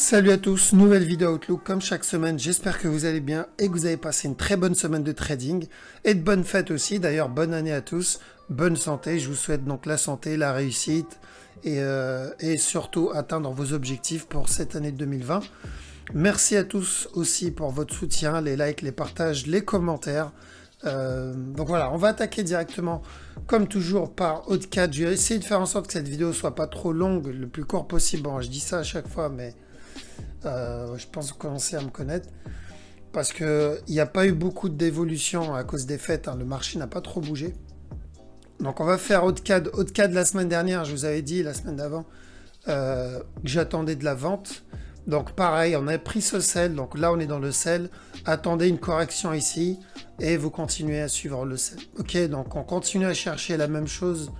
Salut à tous, nouvelle vidéo Outlook comme chaque semaine, j'espère que vous allez bien et que vous avez passé une très bonne semaine de trading et de bonnes fêtes aussi. D'ailleurs bonne année à tous, bonne santé, je vous souhaite donc la santé, la réussite et surtout atteindre vos objectifs pour cette année 2020. Merci à tous aussi pour votre soutien, les likes, les partages, les commentaires. Donc voilà, on va attaquer directement comme toujours par Haut4. Je vais essayer de faire en sorte que cette vidéo soit pas trop longue, le plus court possible. Bon, je dis ça à chaque fois, mais je pense que vous commencez à me connaître. Parce qu'il n'y a pas eu beaucoup d'évolution à cause des fêtes, hein, le marché n'a pas trop bougé. Donc on va faire Haut4. Haut4 la semaine dernière, je vous avais dit la semaine d'avant que j'attendais de la vente. Donc pareil, on a pris ce sell, donc là on est dans le sell, attendez une correction ici et vous continuez à suivre le sell. Ok, donc on continue à chercher la même chose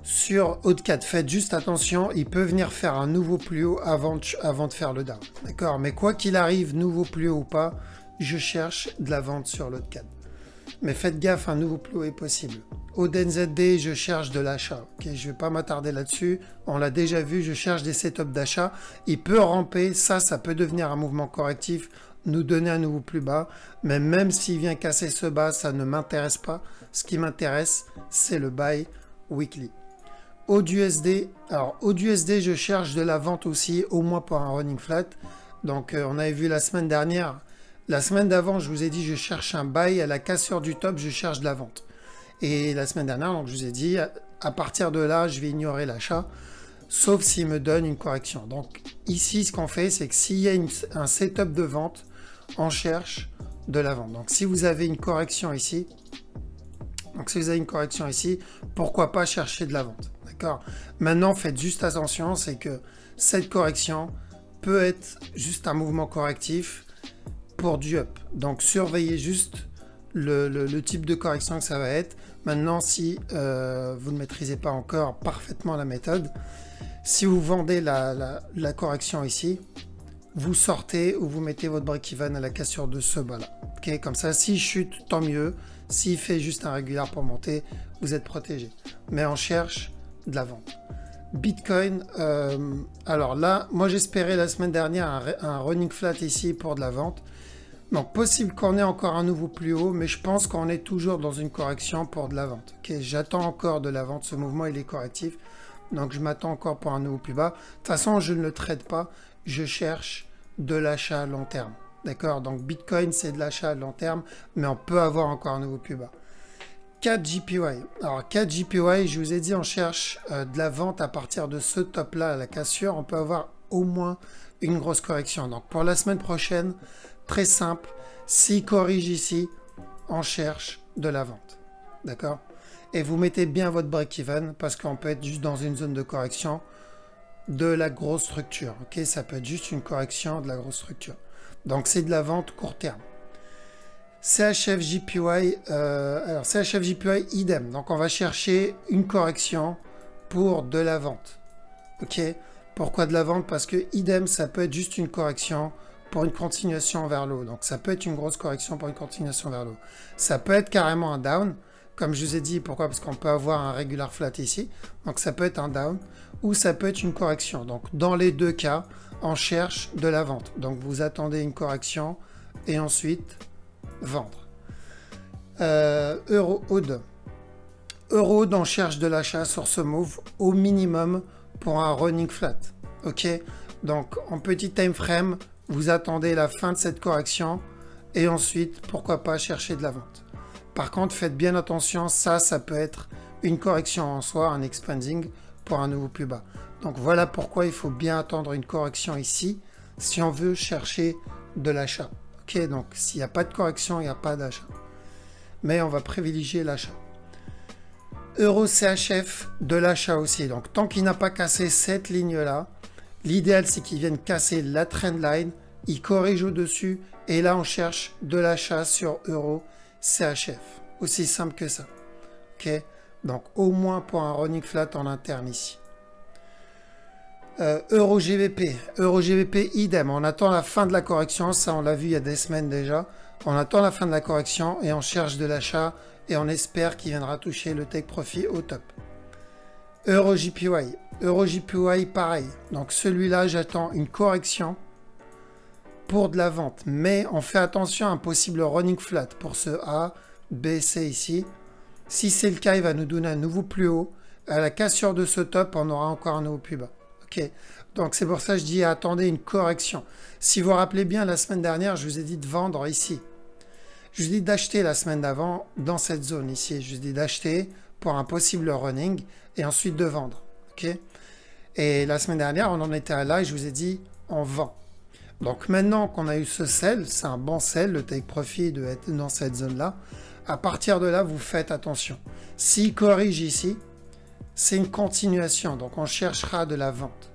sur Haut4. Faites juste attention, il peut venir faire un nouveau plus haut avant de faire le down. D'accord, mais quoi qu'il arrive, nouveau plus haut ou pas, je cherche de la vente sur l'Haut4. Mais faites gaffe, un nouveau plus haut est possible. Au DNZD, je cherche de l'achat. Okay, je ne vais pas m'attarder là-dessus. On l'a déjà vu, je cherche des setups d'achat. Il peut ramper, ça peut devenir un mouvement correctif, nous donner un nouveau plus bas. Mais même s'il vient casser ce bas, ça ne m'intéresse pas. Ce qui m'intéresse, c'est le buy weekly. Au USD, alors au USD, je cherche de la vente aussi, au moins pour un running flat. Donc on avait vu la semaine dernière. La semaine d'avant, je vous ai dit, je cherche un buy. À la cassure du top, je cherche de la vente. Et la semaine dernière, donc, je vous ai dit, à partir de là, je vais ignorer l'achat, sauf s'il me donne une correction. Donc ici, ce qu'on fait, c'est que s'il y a un setup de vente, on cherche de la vente. Donc si vous avez une correction ici, pourquoi pas chercher de la vente. D'accord? Maintenant, faites juste attention, c'est que cette correction peut être juste un mouvement correctif pour du up. Donc surveillez juste le type de correction que ça va être. Maintenant, si vous ne maîtrisez pas encore parfaitement la méthode, si vous vendez la correction ici, vous sortez ou vous mettez votre break-even à la cassure de ce bas là. Okay, comme ça, s'il chute, tant mieux. S'il fait juste un régulier pour monter, vous êtes protégé. Mais on cherche de la vente. Bitcoin, alors là, moi j'espérais la semaine dernière un running flat ici pour de la vente. Donc possible qu'on ait encore un nouveau plus haut, mais je pense qu'on est toujours dans une correction pour de la vente. Okay, j'attends encore de la vente, ce mouvement il est correctif, donc je m'attends encore pour un nouveau plus bas. De toute façon, je ne le trade pas, je cherche de l'achat à long terme. D'accord, donc Bitcoin c'est de l'achat à long terme, mais on peut avoir encore un nouveau plus bas. 4 JPY. Alors 4 JPY, je vous ai dit, on cherche de la vente à partir de ce top là à la cassure, on peut avoir au moins une grosse correction. Donc pour la semaine prochaine, très simple, s'il corrige ici, on cherche de la vente. D'accord? Et vous mettez bien votre break-even parce qu'on peut être juste dans une zone de correction de la grosse structure. Ok? Ça peut être juste une correction de la grosse structure. Donc c'est de la vente court terme. CHF JPY, alors CHF JPY idem. Donc on va chercher une correction pour de la vente. Ok? Pourquoi de la vente? Parce que idem, ça peut être juste une correction pour une continuation vers le haut. Donc ça peut être une grosse correction pour une continuation vers le haut. Ça peut être carrément un down. Comme je vous ai dit, pourquoi? Parce qu'on peut avoir un regular flat ici. Donc ça peut être un down. Ou ça peut être une correction. Donc dans les deux cas, on cherche de la vente. Donc vous attendez une correction et ensuite vendre. Euro-Oud. Euro-Oud, on cherche de l'achat sur ce move au minimum pour un running flat. Ok? Donc en petit time frame, vous attendez la fin de cette correction et ensuite, pourquoi pas chercher de la vente. Par contre, faites bien attention, ça peut être une correction en soi, un expanding pour un nouveau plus bas. Donc voilà pourquoi il faut bien attendre une correction ici si on veut chercher de l'achat. Ok, donc s'il n'y a pas de correction, il n'y a pas d'achat. Mais on va privilégier l'achat. Euro CHF, de l'achat aussi. Donc tant qu'il n'a pas cassé cette ligne-là, l'idéal, c'est qu'il vienne casser la trendline, il corrige au-dessus, et là, on cherche de l'achat sur Euro CHF. Aussi simple que ça. Ok? Donc, au moins pour un running flat en interne ici. Euro GBP. Euro GBP, idem. On attend la fin de la correction. Ça, on l'a vu il y a des semaines déjà. On attend la fin de la correction et on cherche de l'achat et on espère qu'il viendra toucher le take profit au top. Euro JPY. EuroJPY, pareil. Donc celui-là, j'attends une correction pour de la vente. Mais on fait attention à un possible running flat pour ce A, B, C ici. Si c'est le cas, il va nous donner un nouveau plus haut. À la cassure de ce top, on aura encore un nouveau plus bas. Ok. Donc c'est pour ça que je dis attendez une correction. Si vous vous rappelez bien, la semaine dernière, je vous ai dit de vendre ici. Je vous ai dit d'acheter la semaine d'avant dans cette zone ici. Je vous ai dit d'acheter pour un possible running et ensuite de vendre. Ok. Et la semaine dernière, on en était là et je vous ai dit on vend. Donc maintenant qu'on a eu ce sell, c'est un bon sell, le take profit doit être dans cette zone-là. À partir de là, vous faites attention. S'il corrige ici, c'est une continuation, donc on cherchera de la vente.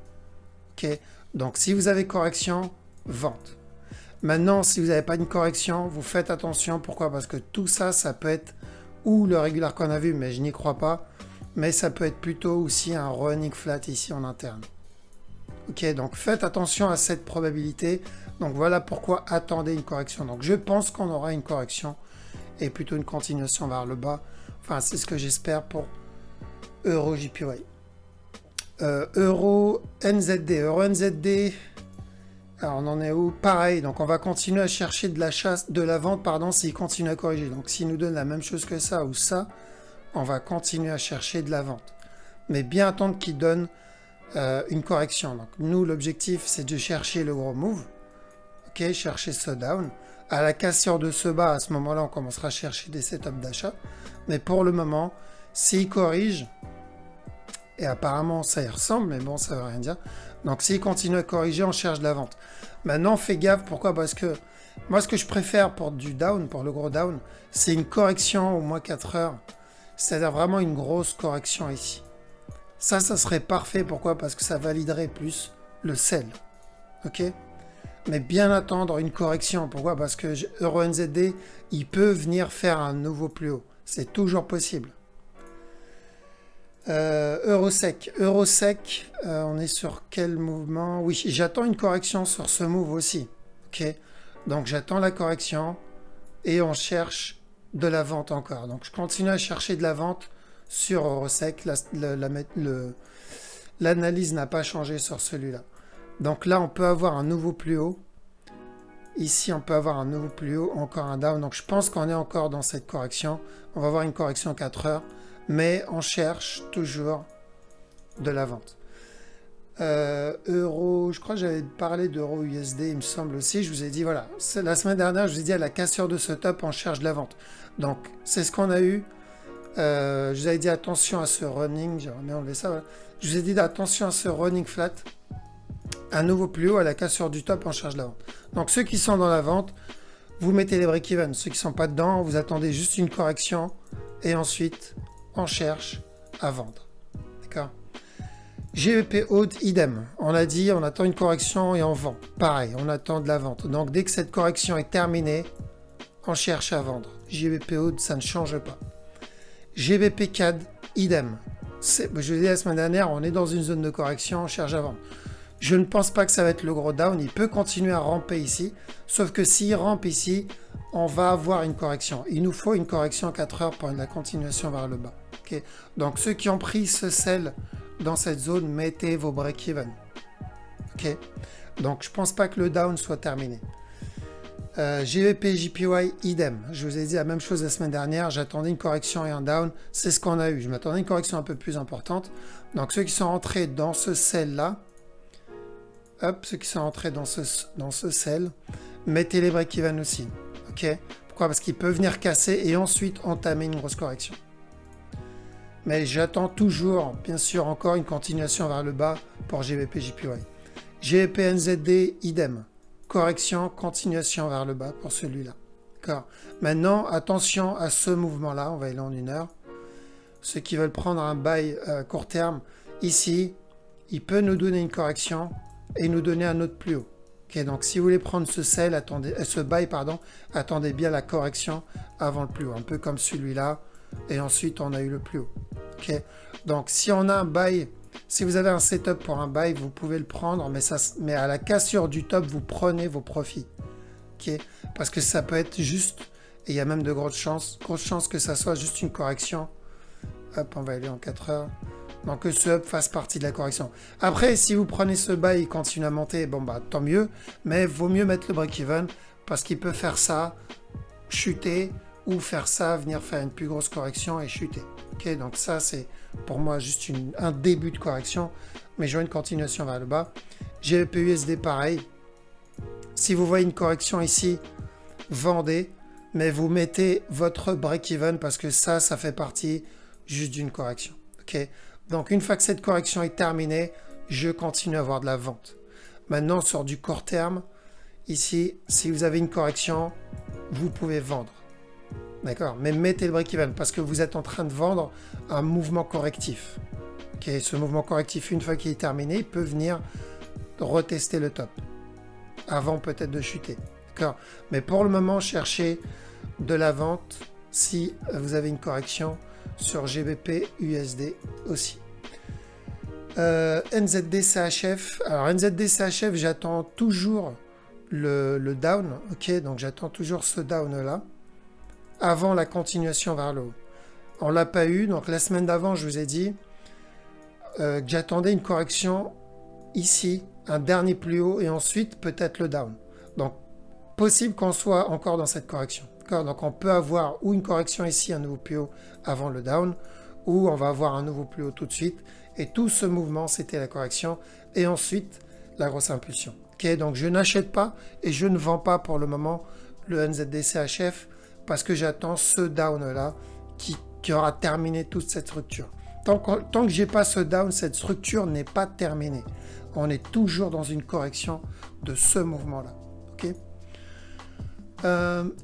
Ok. Donc si vous avez correction, vente. Maintenant, si vous n'avez pas une correction, vous faites attention. Pourquoi? Parce que tout ça, ça peut être ou le régulier qu'on a vu, mais je n'y crois pas. Mais ça peut être plutôt aussi un running flat ici en interne. Ok, donc faites attention à cette probabilité. Donc voilà pourquoi attendez une correction. Donc je pense qu'on aura une correction et plutôt une continuation vers le bas. Enfin, c'est ce que j'espère pour EuroJPY. Euro NZD. Euro NZD, alors on en est où? Pareil, donc on va continuer à chercher de la chasse, de la vente, pardon, s'il continue à corriger. Donc s'il nous donne la même chose que ça ou ça, on va continuer à chercher de la vente. Mais bien attendre qu'il donne une correction. Donc nous, l'objectif, c'est de chercher le gros move. Ok, chercher ce down. À la cassure de ce bas, à ce moment-là, on commencera à chercher des setups d'achat. Mais pour le moment, s'il corrige, et apparemment ça y ressemble, mais bon, ça ne veut rien dire. Donc s'il continue à corriger, on cherche de la vente. Maintenant, fais gaffe. Pourquoi? Parce que moi, ce que je préfère pour du down, pour le gros down, c'est une correction au moins 4 heures. C'est-à-dire vraiment une grosse correction ici. Ça serait parfait. Pourquoi? Parce que ça validerait plus le sell. Ok? Mais bien attendre une correction. Pourquoi? Parce que EuroNZD, il peut venir faire un nouveau plus haut. C'est toujours possible. Eurosec. Eurosec, on est sur quel mouvement? Oui, j'attends une correction sur ce move aussi. Ok? Donc j'attends la correction et on cherche de la vente encore. Donc je continue à chercher de la vente sur Eurosec. L'analyse n'a pas changé sur celui-là. Donc là, on peut avoir un nouveau plus haut. Ici, on peut avoir un nouveau plus haut, encore un down. Donc je pense qu'on est encore dans cette correction. On va avoir une correction 4 heures. Mais on cherche toujours de la vente. Euro, je crois que j'avais parlé d'euro USD, il me semble aussi. Je vous ai dit, voilà, la semaine dernière, je vous ai dit à la cassure de ce top, on cherche de la vente. Donc, c'est ce qu'on a eu. Je vous avais dit attention à ce running. J'aimerais bien enlever ça. Voilà. Je vous ai dit attention à ce running flat. Un nouveau plus haut à la cassure du top, on cherche de la vente. Donc, ceux qui sont dans la vente, vous mettez les break-even. Ceux qui ne sont pas dedans, vous attendez juste une correction. Et ensuite, on cherche à vendre. D'accord? GBP Haute, idem. On a dit, on attend une correction et on vend. Pareil, on attend de la vente. Donc, dès que cette correction est terminée, on cherche à vendre. GBP Haute, ça ne change pas. GBP CAD, idem. Je vous l'ai dit la semaine dernière, on est dans une zone de correction, on cherche à vendre. Je ne pense pas que ça va être le gros down. Il peut continuer à ramper ici. Sauf que s'il rampe ici, on va avoir une correction. Il nous faut une correction 4 heures pour la continuation vers le bas. Okay? Donc, ceux qui ont pris ce sell dans cette zone, mettez vos break-even. Okay? Donc, je ne pense pas que le down soit terminé. GBP, JPY, idem. Je vous ai dit la même chose la semaine dernière. J'attendais une correction et un down. C'est ce qu'on a eu. Je m'attendais à une correction un peu plus importante. Donc, ceux qui sont rentrés dans ce sell-là, hop, ceux qui sont rentrés dans ce sell, mettez les break-even aussi. Ok? Pourquoi? Parce qu'il peut venir casser et ensuite entamer une grosse correction. Mais j'attends toujours, bien sûr, encore une continuation vers le bas pour GBP, JPY. GBP, NZD, idem. Correction, continuation vers le bas pour celui-là. D'accord? Maintenant, attention à ce mouvement-là. On va y aller en 1 heure. Ceux qui veulent prendre un buy court terme, ici, il peut nous donner une correction et nous donner un autre plus haut. Okay, donc si vous voulez prendre ce sell, ce buy, attendez bien la correction avant le plus haut, un peu comme celui-là, et ensuite on a eu le plus haut. Okay, donc si on a un buy, si vous avez un setup pour un buy, vous pouvez le prendre, mais à la cassure du top, vous prenez vos profits. Okay, parce que ça peut être juste, et il y a même de grosses chances que ça soit juste une correction. Hop, on va aller en 4 heures. Donc que ce up fasse partie de la correction. Après, si vous prenez ce bas et il continue à monter, bon bah tant mieux, mais vaut mieux mettre le break-even parce qu'il peut faire ça, chuter, ou faire ça, venir faire une plus grosse correction et chuter. Ok, donc ça c'est pour moi juste un début de correction, mais je vois une continuation vers le bas. GBP USD pareil. Si vous voyez une correction ici, vendez, mais vous mettez votre break-even parce que ça fait partie juste d'une correction. Ok, donc une fois que cette correction est terminée, je continue à avoir de la vente. Maintenant sur du court terme, ici, si vous avez une correction, vous pouvez vendre. D'accord, mais mettez le break-even parce que vous êtes en train de vendre un mouvement correctif. Ok, ce mouvement correctif, une fois qu'il est terminé, il peut venir retester le top avant peut-être de chuter. D'accord, mais pour le moment, cherchez de la vente si vous avez une correction sur GBP USD aussi. NZD CHF. Alors NZD CHF, j'attends toujours le down. Ok, donc j'attends toujours ce down là avant la continuation vers le haut. On l'a pas eu, donc la semaine d'avant, je vous ai dit que j'attendais une correction ici, un dernier plus haut et ensuite peut-être le down. Donc possible qu'on soit encore dans cette correction. Donc on peut avoir ou une correction ici, un nouveau plus haut avant le down, ou on va avoir un nouveau plus haut tout de suite. Et tout ce mouvement, c'était la correction et ensuite la grosse impulsion. Ok, donc je n'achète pas et je ne vends pas pour le moment le NZD CHF parce que j'attends ce down là qui aura terminé toute cette structure. Tant que j'ai pas ce down, cette structure n'est pas terminée. On est toujours dans une correction de ce mouvement là. Ok.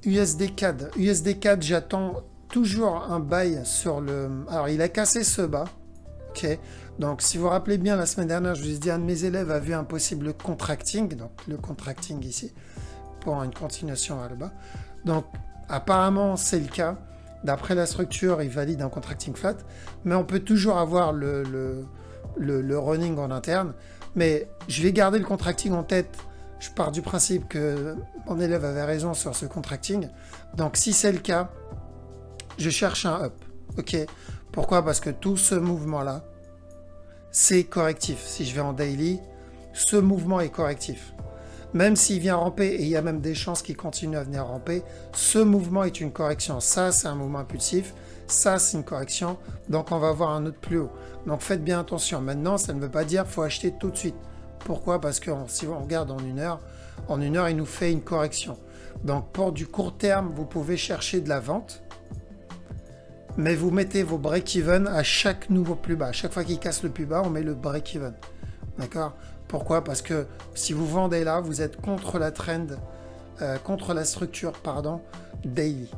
USD CAD. USD CAD, j'attends toujours un buy sur le. Alors il a cassé ce bas. Ok. Donc si vous vous rappelez bien, la semaine dernière, je vous ai dit un de mes élèves a vu un possible contracting, donc le contracting ici, pour une continuation vers le bas. Donc apparemment c'est le cas. D'après la structure, il valide un contracting flat, mais on peut toujours avoir le running en interne. Mais je vais garder le contracting en tête. Je pars du principe que mon élève avait raison sur ce contracting. Donc si c'est le cas, je cherche un up. Ok. Pourquoi? Parce que tout ce mouvement-là, c'est correctif. Si je vais en daily, ce mouvement est correctif. Même s'il vient ramper, et il y a même des chances qu'il continue à venir ramper, ce mouvement est une correction. Ça, c'est un mouvement impulsif. Ça, c'est une correction. Donc, on va avoir un autre plus haut. Donc, faites bien attention. Maintenant, ça ne veut pas dire qu'il faut acheter tout de suite. Pourquoi? Parce que si on regarde en une heure, il nous fait une correction. Donc, pour du court terme, vous pouvez chercher de la vente. Mais vous mettez vos break-even à chaque nouveau plus bas. À chaque fois qu'il casse le plus bas, on met le break-even. D'accord? Pourquoi? Parce que si vous vendez là, vous êtes contre la trend, contre la structure, pardon, daily.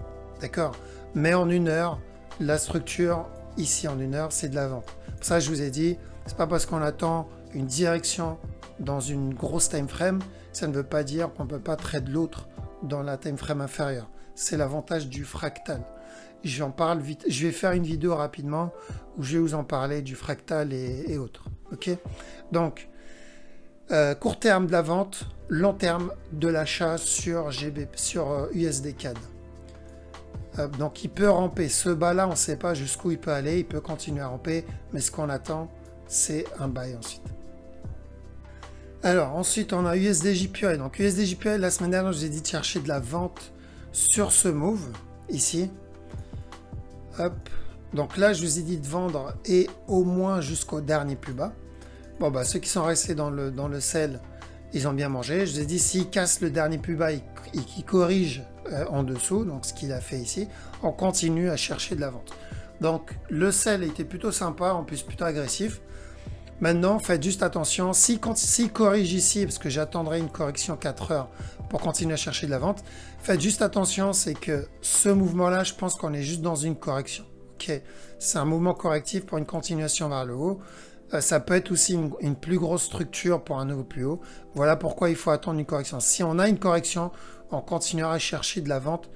D'accord? Mais en une heure, la structure, ici en une heure, c'est de la vente. Pour ça, je vous ai dit, c'est pas parce qu'on attend une direction dans une grosse time frame, ça ne veut pas dire qu'on ne peut pas trade l'autre dans la time frame inférieure. C'est l'avantage du fractal. J'en parle vite. Je vais faire une vidéo rapidement où je vais vous en parler du fractal et autres. Ok? Donc, court terme de la vente, long terme de l'achat sur USD CAD. Donc, il peut ramper. Ce bas-là, on ne sait pas jusqu'où il peut aller. Il peut continuer à ramper. Mais ce qu'on attend, c'est un buy ensuite. Alors, ensuite, on a USD-JPY. Donc, USD-JPY, la semaine dernière, je vous ai dit de chercher de la vente sur ce move, ici. Hop. Donc là, je vous ai dit de vendre et au moins jusqu'au dernier plus bas. Bon, bah, ceux qui sont restés dans le sell, ils ont bien mangé. Je vous ai dit, s'il casse le dernier plus bas et qu'il corrige en dessous, donc ce qu'il a fait ici, on continue à chercher de la vente. Donc, le sell était plutôt sympa, en plus plutôt agressif. Maintenant, faites juste attention. S'il corrige ici, parce que j'attendrai une correction 4 heures pour continuer à chercher de la vente, faites juste attention, c'est que ce mouvement-là, je pense qu'on est juste dans une correction. Ok, c'est un mouvement correctif pour une continuation vers le haut. Ça peut être aussi une plus grosse structure pour un nouveau plus haut. Voilà pourquoi il faut attendre une correction. Si on a une correction, on continuera à chercher de la vente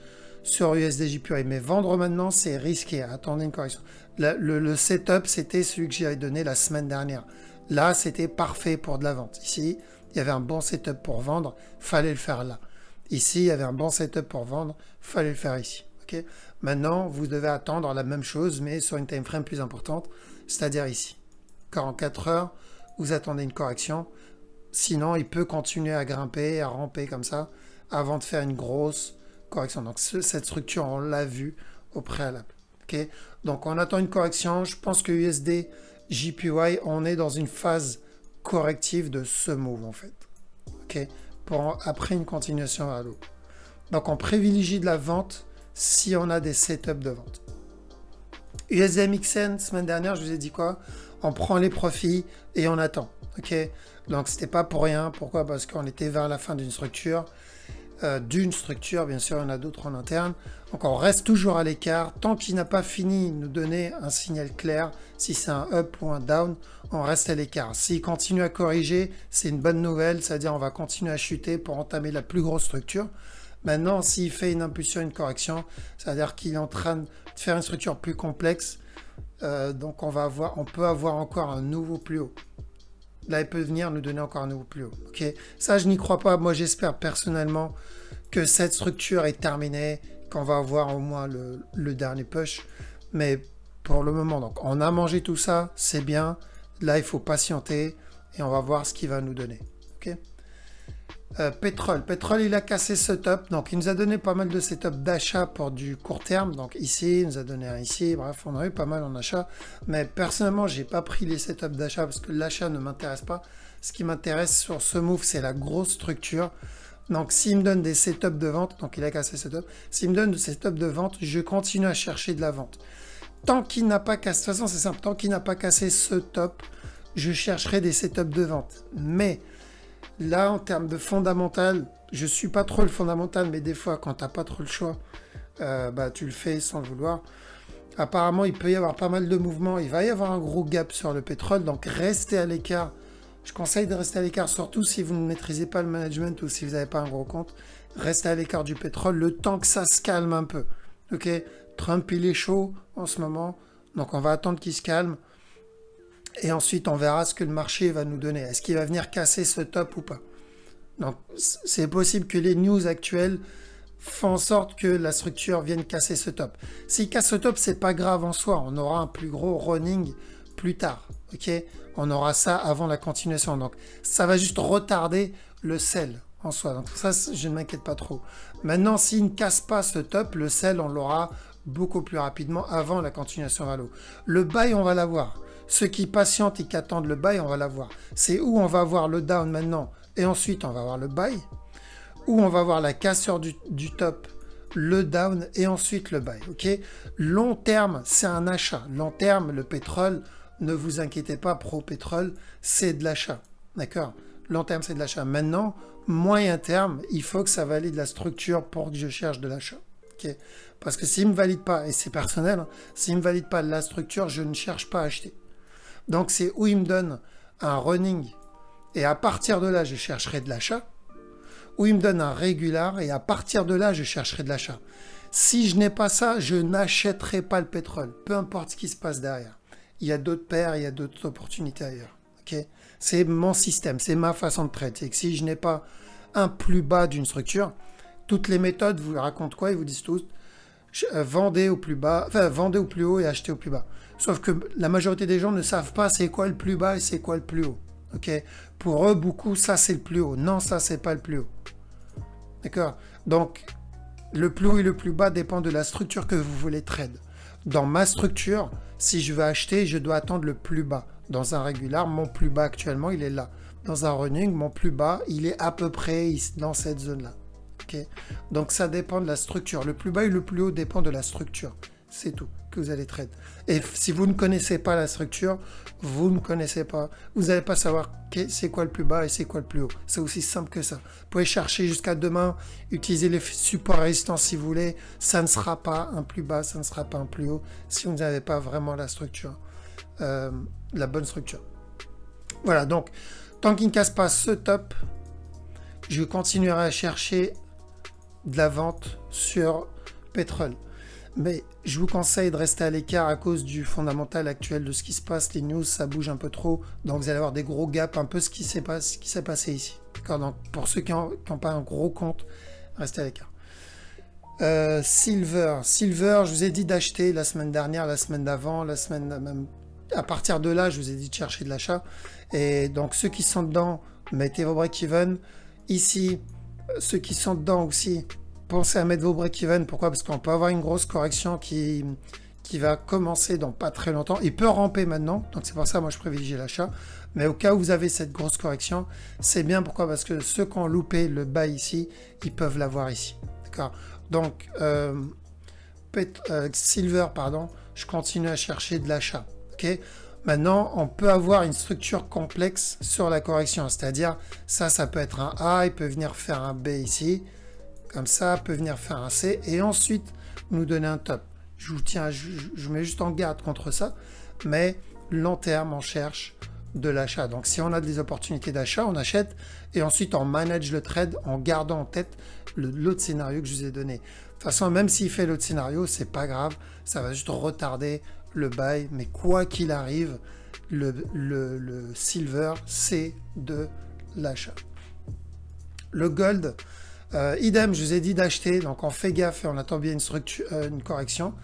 sur USD-JPY. Mais vendre maintenant, c'est risqué. Attendez une correction. Le setup, c'était celui que j'avais donné la semaine dernière. Là, c'était parfait pour de la vente. Ici, il y avait un bon setup pour vendre, fallait le faire là. Ici, il y avait un bon setup pour vendre, fallait le faire ici. Okay? Maintenant, vous devez attendre la même chose, mais sur une time frame plus importante, c'est-à-dire ici. 44 heures, vous attendez une correction. Sinon, il peut continuer à grimper, à ramper comme ça, avant de faire une grosse correction. Donc, cette structure, on l'a vu au préalable. Okay, donc, on attend une correction. Je pense que USD, JPY, on est dans une phase corrective de ce move, en fait. Okay, après une continuation vers le haut. Donc, on privilégie de la vente si on a des setups de vente. USDMXN, semaine dernière, je vous ai dit quoi? On prend les profits et on attend. Ok, donc c'était pas pour rien. Pourquoi? Parce qu'on était vers la fin d'une structure. Bien sûr, il y en a d'autres en interne. Donc on reste toujours à l'écart. Tant qu'il n'a pas fini de nous donner un signal clair, si c'est un up ou un down, on reste à l'écart. S'il continue à corriger, c'est une bonne nouvelle, c'est-à-dire on va continuer à chuter pour entamer la plus grosse structure. Maintenant, s'il fait une impulsion, une correction, c'est-à-dire qu'il est en train de faire une structure plus complexe, donc on peut avoir encore un nouveau plus haut. Là, il peut venir nous donner encore un nouveau plus haut. Okay, ça, je n'y crois pas. Moi, j'espère personnellement que cette structure est terminée, qu'on va avoir au moins le dernier push. Mais pour le moment, donc, on a mangé tout ça, c'est bien. Là, il faut patienter et on va voir ce qu'il va nous donner. Okay, pétrole, il a cassé ce top, donc il nous a donné pas mal de setups d'achat pour du court terme, donc ici, il nous a donné un ici, bref, on a eu pas mal en achat, mais personnellement, j'ai pas pris les setups d'achat parce que l'achat ne m'intéresse pas. Ce qui m'intéresse sur ce move, c'est la grosse structure. Donc s'il me donne des setups de vente, donc il a cassé ce top, s'il me donne des setups de vente, je continue à chercher de la vente. Tant qu'il n'a pas cassé, de toute façon c'est simple, tant qu'il n'a pas cassé ce top, je chercherai des setups de vente. Mais là, en termes de fondamental, je suis pas trop le fondamental, mais des fois, quand tu n'as pas trop le choix, tu le fais sans le vouloir. Apparemment, il peut y avoir pas mal de mouvements. Il va y avoir un gros gap sur le pétrole, donc restez à l'écart. Je conseille de rester à l'écart, surtout si vous ne maîtrisez pas le management ou si vous n'avez pas un gros compte. Restez à l'écart du pétrole le temps que ça se calme un peu. Ok, Trump, il est chaud en ce moment, donc on va attendre qu'il se calme. Et ensuite, on verra ce que le marché va nous donner. Est-ce qu'il va venir casser ce top ou pas? Donc, c'est possible que les news actuelles font en sorte que la structure vienne casser ce top. S'il casse ce top, c'est pas grave en soi. On aura un plus gros running plus tard. Ok, on aura ça avant la continuation. Donc, ça va juste retarder le sell en soi. Donc, ça, je ne m'inquiète pas trop. Maintenant, s'il ne casse pas ce top, le sell, on l'aura beaucoup plus rapidement avant la continuation vers le haut. Le buy, on va l'avoir. Ceux qui patientent et qui attendent le buy, on va l'avoir. C'est où on va voir le down maintenant et ensuite on va voir le buy. Où on va voir la cassure du top, le down et ensuite le buy. Okay, long terme, c'est un achat. Long terme, le pétrole, ne vous inquiétez pas, pro-pétrole, c'est de l'achat. D'accord? Long terme, c'est de l'achat. Maintenant, moyen terme, il faut que ça valide la structure pour que je cherche de l'achat. Okay, parce que s'il ne me valide pas, et c'est personnel, hein, s'il ne me valide pas la structure, je ne cherche pas à acheter. Donc, c'est où il me donne un running et à partir de là, je chercherai de l'achat. Ou il me donne un régular et à partir de là, je chercherai de l'achat. Si je n'ai pas ça, je n'achèterai pas le pétrole, peu importe ce qui se passe derrière. Il y a d'autres paires, il y a d'autres opportunités ailleurs. Okay, c'est mon système, c'est ma façon de trade. C'est que si je n'ai pas un plus bas d'une structure, toutes les méthodes vous racontent quoi? Ils vous disent tous vendez au plus bas, enfin vendez au plus haut et achetez au plus bas. Sauf que la majorité des gens ne savent pas c'est quoi le plus bas et c'est quoi le plus haut. Okay, pour eux, beaucoup, ça c'est le plus haut. Non, ça c'est pas le plus haut. D'accord? Donc, le plus haut et le plus bas dépend de la structure que vous voulez trade. Dans ma structure, si je veux acheter, je dois attendre le plus bas. Dans un régular, mon plus bas actuellement, il est là. Dans un running, mon plus bas, il est à peu près dans cette zone-là. Okay, donc ça dépend de la structure. Le plus bas et le plus haut dépend de la structure. C'est tout que vous allez trade. Et si vous ne connaissez pas la structure, vous ne connaissez pas. Vous n'allez pas savoir c'est quoi le plus bas et c'est quoi le plus haut. C'est aussi simple que ça. Vous pouvez chercher jusqu'à demain, utiliser les supports résistants si vous voulez. Ça ne sera pas un plus bas, ça ne sera pas un plus haut si vous n'avez pas vraiment la structure, la bonne structure. Voilà, donc tant qu'il ne casse pas ce top, je continuerai à chercher de la vente sur pétrole. Mais je vous conseille de rester à l'écart à cause du fondamental actuel de ce qui se passe. Les news, ça bouge un peu trop. Donc vous allez avoir des gros gaps, un peu ce qui s'est passé ici. Donc pour ceux qui n'ont pas un gros compte, restez à l'écart. Silver, je vous ai dit d'acheter la semaine dernière, la semaine d'avant, la semaine même à partir de là, je vous ai dit de chercher de l'achat. Et donc, ceux qui sont dedans, mettez vos break-even. Ici, ceux qui sont dedans aussi, pensez à mettre vos break-even. Pourquoi? Parce qu'on peut avoir une grosse correction qui va commencer dans pas très longtemps. Il peut ramper maintenant, donc c'est pour ça moi je privilégie l'achat. Mais au cas où vous avez cette grosse correction, c'est bien. Pourquoi? Parce que ceux qui ont loupé le bas ici, ils peuvent l'avoir ici. D'accord? Donc, silver, pardon, je continue à chercher de l'achat. Ok? Maintenant, on peut avoir une structure complexe sur la correction. C'est-à-dire, ça peut être un A, il peut venir faire un B ici. Comme ça, peut venir faire un C. Et ensuite, nous donner un top. Je mets juste en garde contre ça, mais long terme, on cherche de l'achat. Donc, si on a des opportunités d'achat, on achète et ensuite on manage le trade en gardant en tête l'autre scénario que je vous ai donné. De toute façon, même s'il fait l'autre scénario, c'est pas grave, ça va juste retarder le buy, mais quoi qu'il arrive, le silver, c'est de l'achat. Le gold, idem, je vous ai dit d'acheter, donc on fait gaffe et on attend bien une correction,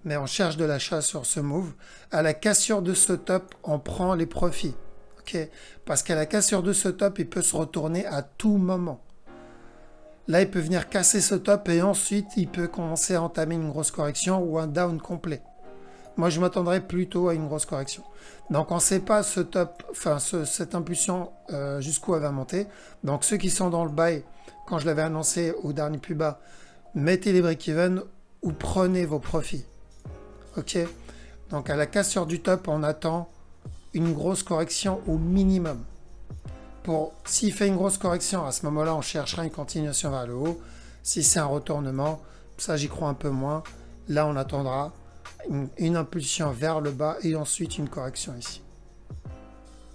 mais on cherche de l'achat sur ce move. À la cassure de ce top, on prend les profits, ok? Parce qu'à la cassure de ce top, il peut se retourner à tout moment. Là, il peut venir casser ce top et ensuite, il peut commencer à entamer une grosse correction ou un down complet. Moi, je m'attendrais plutôt à une grosse correction. Donc, on ne sait pas ce top, enfin, cette impulsion jusqu'où elle va monter. Donc, ceux qui sont dans le buy, quand je l'avais annoncé au dernier plus bas, mettez les break-even ou prenez vos profits. Ok? Donc, à la cassure du top, on attend une grosse correction au minimum. S'il fait une grosse correction, à ce moment-là, on cherchera une continuation vers le haut. Si c'est un retournement, ça, j'y crois un peu moins. Là, on attendra une impulsion vers le bas et ensuite une correction ici.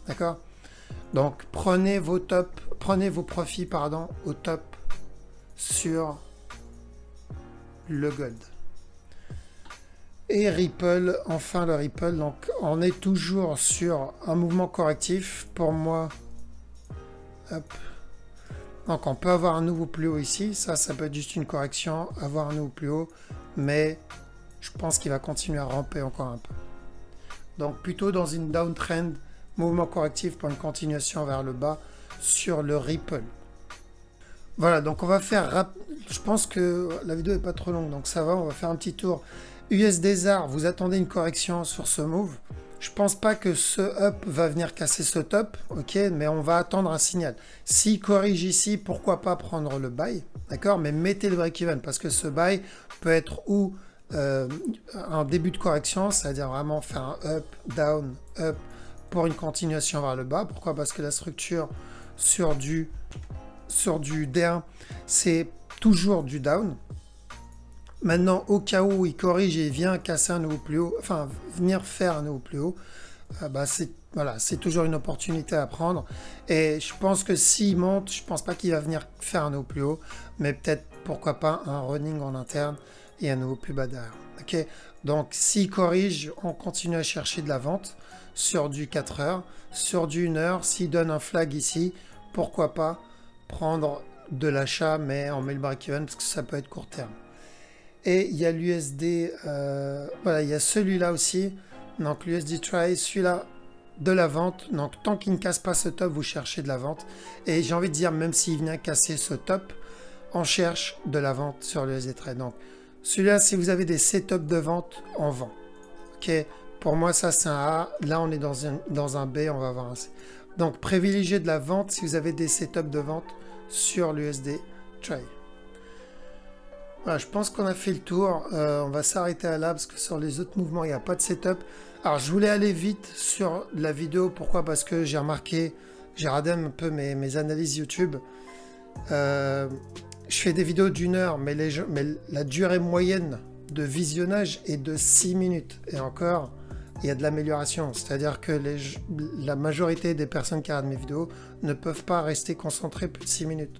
D'accord? Donc prenez vos profits au top sur le gold. Et Ripple, enfin le Ripple, donc on est toujours sur un mouvement correctif pour moi. Hop. Donc on peut avoir un nouveau plus haut ici, ça peut être juste une correction, avoir un nouveau plus haut, mais je pense qu'il va continuer à ramper encore un peu. Donc plutôt dans une downtrend, mouvement correctif pour une continuation vers le bas sur le Ripple. Voilà, donc on va faire, je pense que la vidéo n'est pas trop longue, donc ça va, on va faire un petit tour. USD-ZAR, vous attendez une correction sur ce move. Je pense pas que ce up va venir casser ce top, ok, mais on va attendre un signal. S'il corrige ici, pourquoi pas prendre le buy, d'accord, mais mettez le break-even parce que ce buy peut être ou un début de correction, c'est-à-dire vraiment faire un up, down, up pour une continuation vers le bas. Pourquoi? Parce que la structure sur du D1, c'est toujours du down. Maintenant, au cas où il corrige et vient casser un nouveau plus haut, enfin venir faire un nouveau plus haut, c'est toujours une opportunité à prendre. Et je pense que s'il monte, je pense pas qu'il va venir faire un nouveau plus haut, mais peut-être pourquoi pas un running en interne et un nouveau plus bas derrière. Ok, donc s'il corrige, on continue à chercher de la vente sur du 4 heures, sur du 1 heure. S'il donne un flag ici, pourquoi pas prendre de l'achat, mais on met le break-even parce que ça peut être court terme. Et il y a l'USD, voilà, il y a celui-là aussi, donc l'USD Try, celui-là de la vente. Donc tant qu'il ne casse pas ce top, vous cherchez de la vente. Et j'ai envie de dire, même s'il vient casser ce top, on cherche de la vente sur l'USD Trade. Donc celui-là, si vous avez des setups de vente, on vend. Ok, pour moi ça c'est un A. Là on est dans un B, on va avoir un C. Donc privilégiez de la vente si vous avez des setups de vente sur l'USD Trade. Voilà, je pense qu'on a fait le tour. On va s'arrêter à là parce que sur les autres mouvements il n'y a pas de setup. Alors je voulais aller vite sur la vidéo. Pourquoi? Parce que j'ai remarqué, j'ai regardé un peu mes analyses YouTube. Je fais des vidéos d'1 heure, mais la durée moyenne de visionnage est de 6 minutes. Et encore, il y a de l'amélioration. C'est-à-dire que la majorité des personnes qui regardent mes vidéos ne peuvent pas rester concentrées plus de 6 minutes.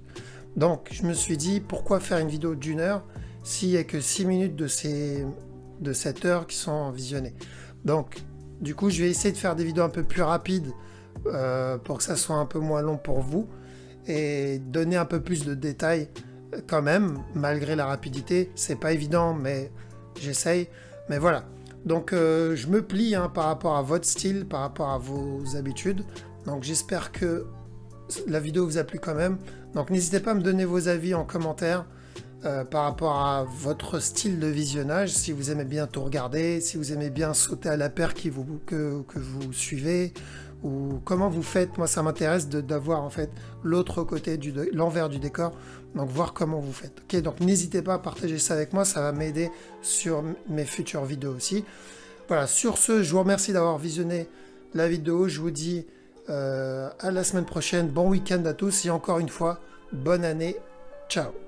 Donc, je me suis dit, pourquoi faire une vidéo d'1 heure s'il n'y a que 6 minutes de cette heure qui sont visionnées. Donc, du coup, je vais essayer de faire des vidéos un peu plus rapides pour que ça soit un peu moins long pour vous et donner un peu plus de détails quand même, malgré la rapidité. C'est pas évident, mais j'essaye. Mais voilà. Donc je me plie hein, par rapport à votre style, par rapport à vos habitudes. Donc j'espère que la vidéo vous a plu quand même. Donc n'hésitez pas à me donner vos avis en commentaire par rapport à votre style de visionnage. Si vous aimez bien tout regarder, si vous aimez bien sauter à la paire que vous suivez, ou comment vous faites. Moi ça m'intéresse d'avoir en fait l'autre côté, l'envers du décor. Donc voir comment vous faites. Ok, donc n'hésitez pas à partager ça avec moi, ça va m'aider sur mes futures vidéos aussi. Voilà, sur ce, je vous remercie d'avoir visionné la vidéo. Je vous dis à la semaine prochaine. Bon week-end à tous et encore une fois, bonne année. Ciao.